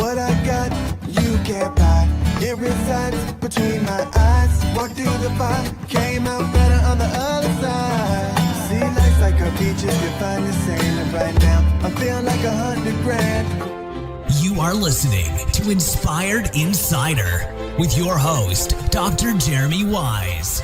What I got, you can't buy. It resides between my eyes. Walked through the fire, came out better on the other side. See, life's like a beach if you find the sand. And right now, I'm feeling like 100 grand. You are listening to Inspired Insider with your host, Dr. Jeremy Wise.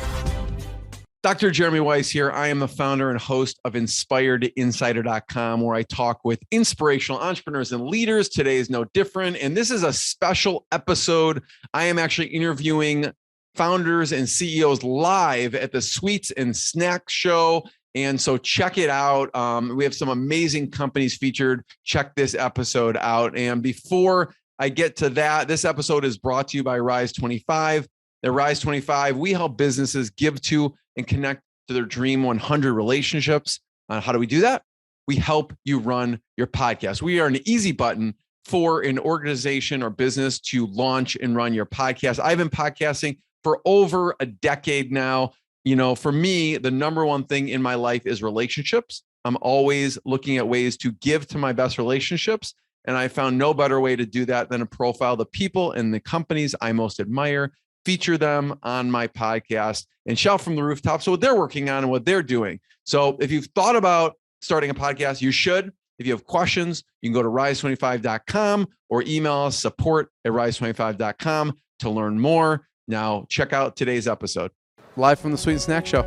Dr. Jeremy Wise here. I am the founder and host of InspiredInsider.com, where I talk with inspirational entrepreneurs and leaders. Today is no different. And this is a special episode. I am actually interviewing founders and CEOs live at the Sweets and Snacks Show. And so check it out. We have some amazing companies featured. Check this episode out. And before I get to that, this episode is brought to you by Rise 25. At Rise 25, we help businesses give to and connect to their dream 100 relationships. How do we do that? We help you run your podcast. We are an easy button for an organization or business to launch and run your podcast. I've been podcasting for over a decade now. You know, for me, the number one thing in my life is relationships. I'm always looking at ways to give to my best relationships. And I found no better way to do that than to profile the people and the companies I most admire, feature them on my podcast, and shout from the rooftops what they're working on and what they're doing. So if you've thought about starting a podcast, you should. If you have questions, you can go to rise25.com or email us support@rise25.com to learn more. Now, check out today's episode. Live from the Sweet and Snack Show.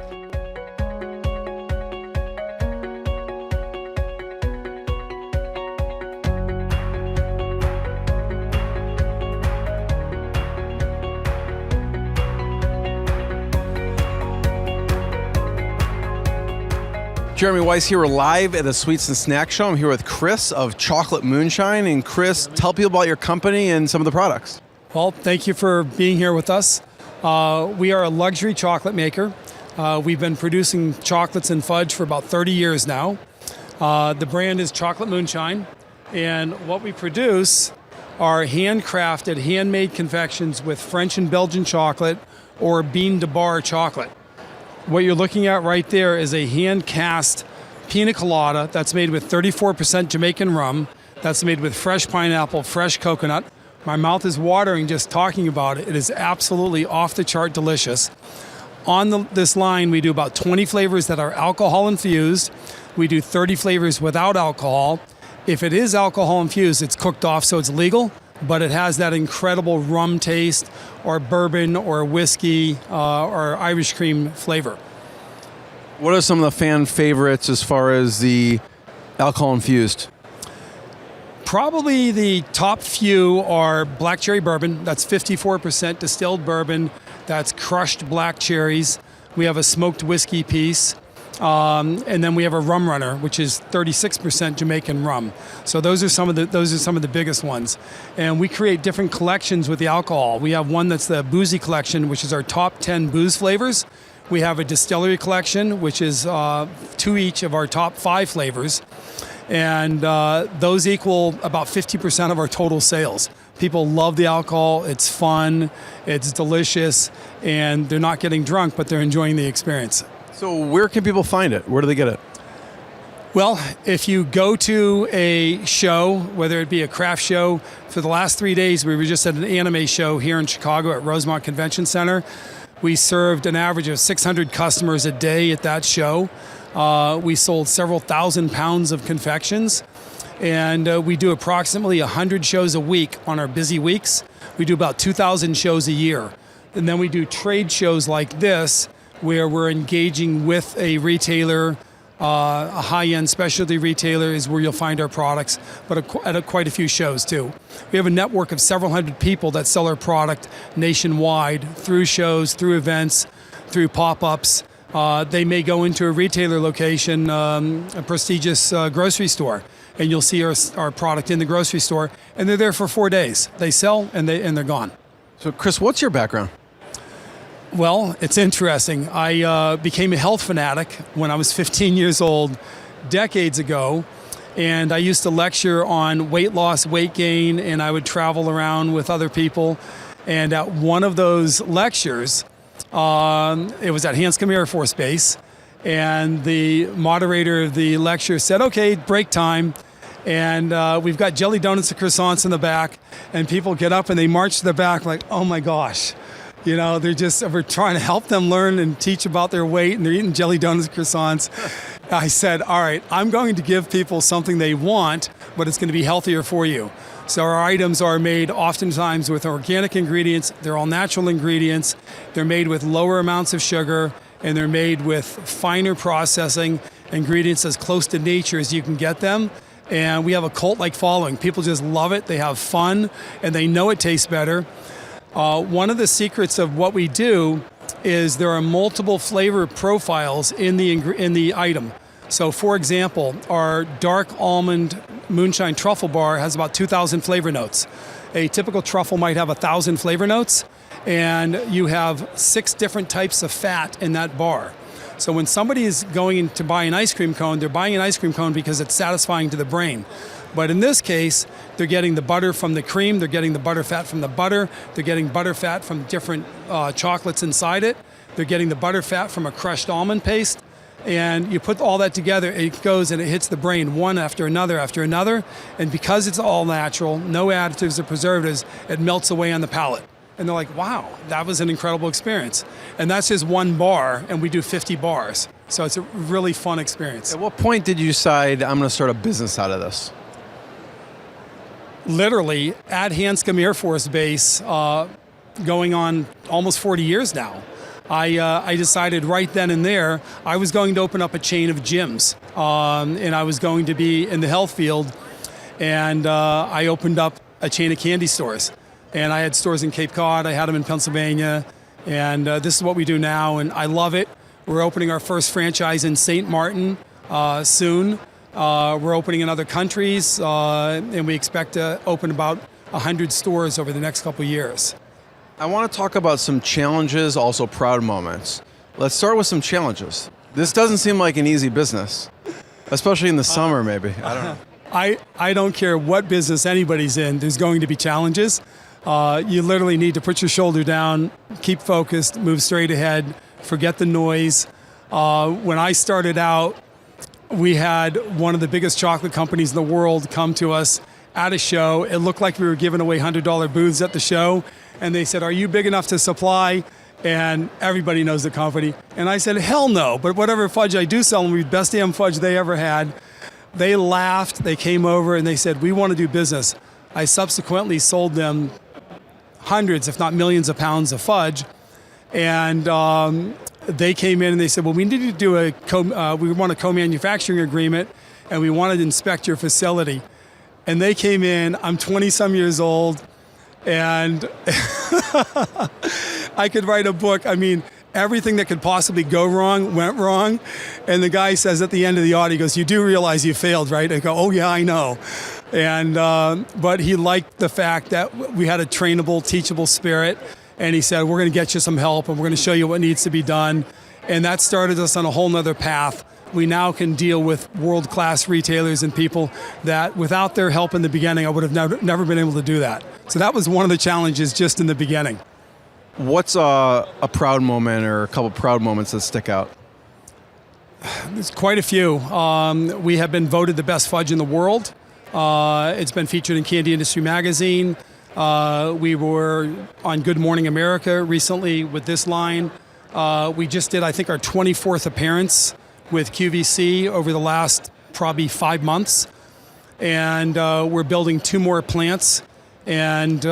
Jeremy Wise here. We're live at the Sweets and Snack Show. I'm here with Chris of Chocolate Moonshine. And Chris, tell people about your company and some of the products. Well, thank you for being here with us. We are a luxury chocolate maker. We've been producing chocolates and fudge for about 30 years now. The brand is Chocolate Moonshine. And what we produce are handcrafted, handmade confections with French and Belgian chocolate or bean to bar chocolate. What you're looking at right there is a hand-cast pina colada that's made with 34% Jamaican rum. That's made with fresh pineapple, fresh coconut. My mouth is watering just talking about it. It is absolutely off-the-chart delicious. On this line, we do about 20 flavors that are alcohol-infused. We do 30 flavors without alcohol. If it is alcohol-infused, it's cooked off, so it's legal, but it has that incredible rum taste or bourbon or whiskey or Irish cream flavor. What are some of the fan favorites as far as the alcohol-infused? Probably the top few are black cherry bourbon. That's 54% distilled bourbon. That's crushed black cherries. We have a smoked whiskey piece. And then we have a rum runner, which is 36% Jamaican rum. So those are some of the biggest ones. And we create different collections with the alcohol. We have one that's the boozy collection, which is our top 10 booze flavors. We have a distillery collection, which is 2 each of our top 5 flavors. And those equal about 50% of our total sales. People love the alcohol. It's fun. It's delicious. And they're not getting drunk, but they're enjoying the experience. So where can people find it? Where do they get it? Well, if you go to a show, whether it be a craft show, for the last 3 days, we were just at an anime show here in Chicago at Rosemont Convention Center. We served an average of 600 customers a day at that show. We sold several thousand pounds of confections. And we do approximately 100 shows a week on our busy weeks. We do about 2,000 shows a year. And then we do trade shows like this, where we're engaging with a retailer, a high-end specialty retailer is where you'll find our products, but at quite a few shows too. We have a network of several hundred people that sell our product nationwide through shows, through events, through pop-ups. They may go into a retailer location, a prestigious grocery store, and you'll see our product in the grocery store, and they're there for 4 days. They sell and they're gone. So Chris, what's your background? Well, it's interesting. I became a health fanatic when I was 15 years old, decades ago, and I used to lecture on weight loss, weight gain, and I would travel around with other people. And at one of those lectures, it was at Hanscom Air Force Base, and the moderator of the lecture said, "Okay, break time." And we've got jelly donuts and croissants in the back, and people get up and they march to the back like, oh my gosh. You know, we're trying to help them learn and teach about their weight, and they're eating jelly donuts and croissants. I said, all right, I'm going to give people something they want, but it's going to be healthier for you. So our items are made oftentimes with organic ingredients. They're all natural ingredients. They're made with lower amounts of sugar, and they're made with finer processing ingredients as close to nature as you can get them. And we have a cult-like following. People just love it. They have fun, and they know it tastes better. One of the secrets of what we do is there are multiple flavor profiles in the item. So, for example, our dark almond moonshine truffle bar has about 2,000 flavor notes. A typical truffle might have 1,000 flavor notes, and you have 6 different types of fat in that bar. So when somebody is going to buy an ice cream cone, they're buying an ice cream cone because it's satisfying to the brain. But in this case, they're getting the butter from the cream, they're getting the butter fat from the butter, they're getting butter fat from different chocolates inside it, they're getting the butter fat from a crushed almond paste, and you put all that together, it goes and it hits the brain one after another, and because it's all natural, no additives or preservatives, it melts away on the palate. And they're like, wow, that was an incredible experience. And that's just one bar, and we do 50 bars. So it's a really fun experience. At what point did you decide I'm going to start a business out of this? Literally at Hanscom Air Force Base, going on almost 40 years now. I decided right then and there I was going to open up a chain of gyms, and I was going to be in the health field, and I opened up a chain of candy stores. And I had stores in Cape Cod, I had them in Pennsylvania, and this is what we do now, and I love it. We're opening our first franchise in St. Martin soon. We're opening in other countries, and we expect to open about 100 stores over the next couple of years. I want to talk about some challenges, also proud moments. Let's start with some challenges. This doesn't seem like an easy business, especially in the summer maybe. I don't know. I don't care what business anybody's in, there's going to be challenges. You literally need to put your shoulder down, keep focused, move straight ahead, forget the noise. When I started out, we had one of the biggest chocolate companies in the world come to us at a show. It looked like we were giving away $100 booths at the show. And they said, are you big enough to supply? And everybody knows the company. And I said, hell no, but whatever fudge I do sell them, the best damn fudge they ever had. They laughed, they came over and they said, we want to do business. I subsequently sold them hundreds, if not millions of pounds of fudge. And they came in and they said, well, we need to do we want a co-manufacturing agreement, and we wanted to inspect your facility. And they came in, I'm 20 some years old, and I could write a book. I mean, everything that could possibly go wrong went wrong. And the guy says at the end of the audit, he goes, you do realize you failed, right? I go, oh yeah, I know. And but he liked the fact that we had a trainable, teachable spirit. And he said, we're going to get you some help, and we're going to show you what needs to be done. And that started us on a whole nother path. We now can deal with world-class retailers and people that without their help in the beginning, I would have never been able to do that. So that was one of the challenges just in the beginning. What's a proud moment or a couple proud moments that stick out? There's quite a few. We have been voted the best fudge in the world. It's been featured in Candy Industry Magazine. We were on Good Morning America recently with this line. We just did, I think, our 24th appearance with QVC over the last probably 5 months. And we're building 2 more plants. And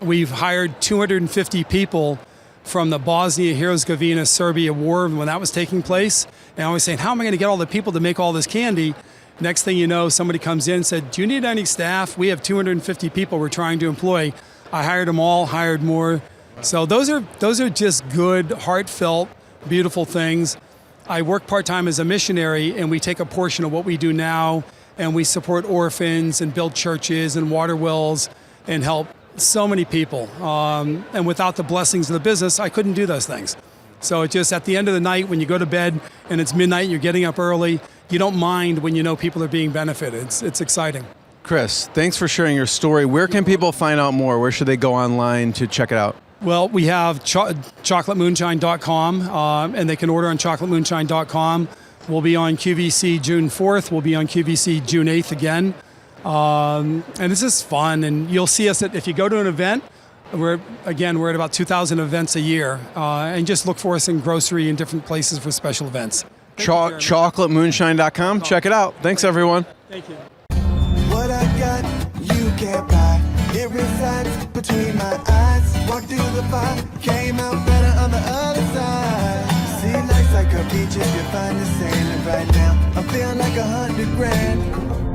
we've hired 250 people from the Bosnia-Herzegovina-Serbia war when that was taking place. And I was saying, how am I going to get all the people to make all this candy? Next thing you know, somebody comes in and said, do you need any staff? We have 250 people we're trying to employ. I hired them all, hired more. So those are just good, heartfelt, beautiful things. I work part-time as a missionary, and we take a portion of what we do now, and we support orphans and build churches and water wells and help so many people. And without the blessings of the business, I couldn't do those things. So it just, at the end of the night, when you go to bed and it's midnight and you're getting up early, you don't mind when you know people are being benefited. It's exciting. Chris, thanks for sharing your story. Where can people find out more? Where should they go online to check it out? Well, we have chocolatemoonshine.com, and they can order on chocolatemoonshine.com. We'll be on QVC June 4th. We'll be on QVC June 8th again. And this is fun. And you'll see us if you go to an event. We're at about 2,000 events a year. And just look for us in grocery and different places for special events. ChocolateMoonshine.com. Check it out. Thanks, everyone. Thank you. What I got, you can't buy. It resides between my eyes. Walked through the fire, came out better on the other side. See, life's like a beach if you find the sailing right now. I'm feeling like 100 grand.